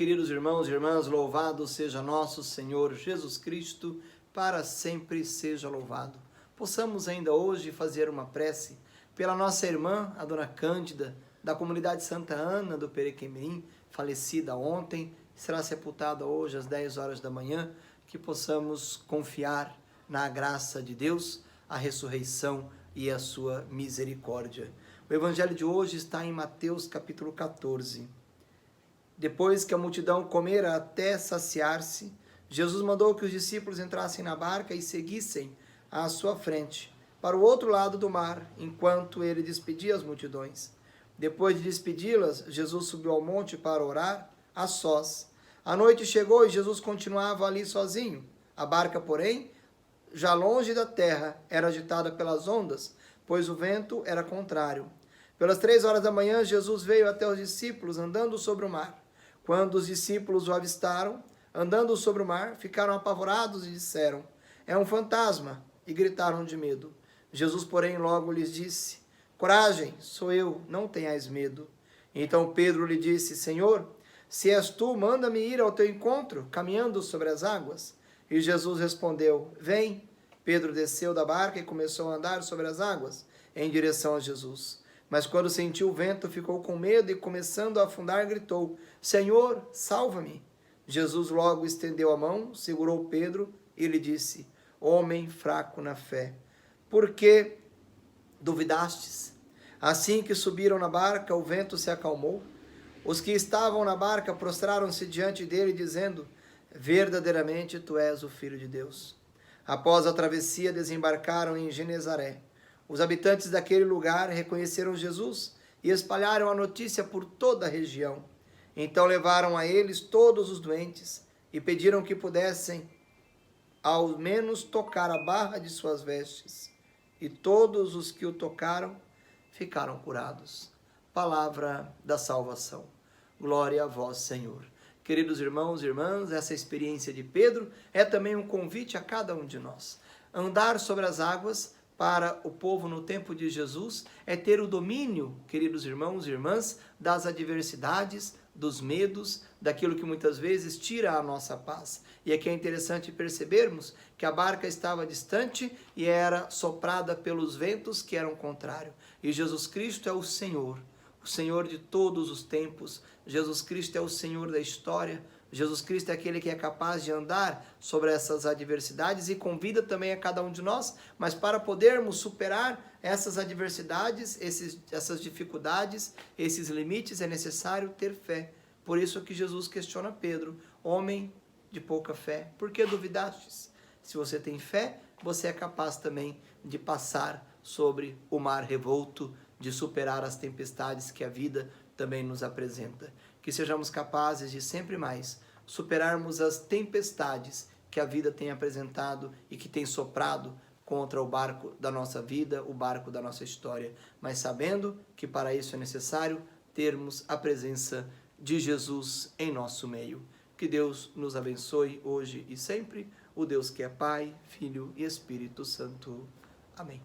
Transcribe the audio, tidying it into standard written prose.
queridos irmãos e irmãs, louvado seja nosso Senhor Jesus Cristo, para sempre seja louvado. Possamos ainda hoje fazer uma prece pela nossa irmã, a Dona Cândida, da comunidade Santa Ana do Perequemirim, falecida ontem, será sepultada hoje às 10 horas da manhã, que possamos confiar na graça de Deus, a ressurreição e a sua misericórdia. O evangelho de hoje está em Mateus capítulo 14. Depois que a multidão comera até saciar-se, Jesus mandou que os discípulos entrassem na barca e seguissem à sua frente, para o outro lado do mar, enquanto ele despedia as multidões. Depois de despedi-las, Jesus subiu ao monte para orar, a sós. A noite chegou e Jesus continuava ali sozinho. A barca, porém, já longe da terra, era agitada pelas ondas, pois o vento era contrário. Pelas 3 horas da manhã, Jesus veio até os discípulos, andando sobre o mar. Quando os discípulos o avistaram, andando sobre o mar, ficaram apavorados e disseram: "É um fantasma!" e gritaram de medo. Jesus, porém, logo lhes disse: "Coragem, sou eu, não tenhais medo." Então Pedro lhe disse: "Senhor, se és tu, manda-me ir ao teu encontro, caminhando sobre as águas." E Jesus respondeu: "Vem." Pedro desceu da barca e começou a andar sobre as águas, em direção a Jesus. Mas quando sentiu o vento, ficou com medo e, começando a afundar, gritou: "Senhor, salva-me!" Jesus logo estendeu a mão, segurou Pedro e lhe disse: "Homem fraco na fé, por que duvidastes?" Assim que subiram na barca, o vento se acalmou. Os que estavam na barca prostraram-se diante dele, dizendo: "Verdadeiramente tu és o Filho de Deus." Após a travessia, desembarcaram em Genesaré. Os habitantes daquele lugar reconheceram Jesus e espalharam a notícia por toda a região. Então levaram a eles todos os doentes e pediram que pudessem ao menos tocar a barra de suas vestes. E todos os que o tocaram ficaram curados. Palavra da salvação. Glória a vós, Senhor. Queridos irmãos e irmãs, essa experiência de Pedro é também um convite a cada um de nós. Andar sobre as águas para o povo no tempo de Jesus é ter o domínio, queridos irmãos e irmãs, das adversidades, dos medos, daquilo que muitas vezes tira a nossa paz. E aqui é interessante percebermos que a barca estava distante e era soprada pelos ventos que eram contrários. E Jesus Cristo é o Senhor de todos os tempos. Jesus Cristo é o Senhor da história. Jesus Cristo é aquele que é capaz de andar sobre essas adversidades e convida também a cada um de nós, mas para podermos superar essas adversidades, essas dificuldades, esses limites, é necessário ter fé. Por isso que Jesus questiona Pedro: "Homem de pouca fé, por que duvidastes?" Se você tem fé, você é capaz também de passar sobre o mar revolto, de superar as tempestades que a vida também nos apresenta. Que sejamos capazes de sempre mais superarmos as tempestades que a vida tem apresentado e que tem soprado contra o barco da nossa vida, o barco da nossa história, mas sabendo que para isso é necessário termos a presença de Jesus em nosso meio. Que Deus nos abençoe hoje e sempre, o Deus que é Pai, Filho e Espírito Santo. Amém.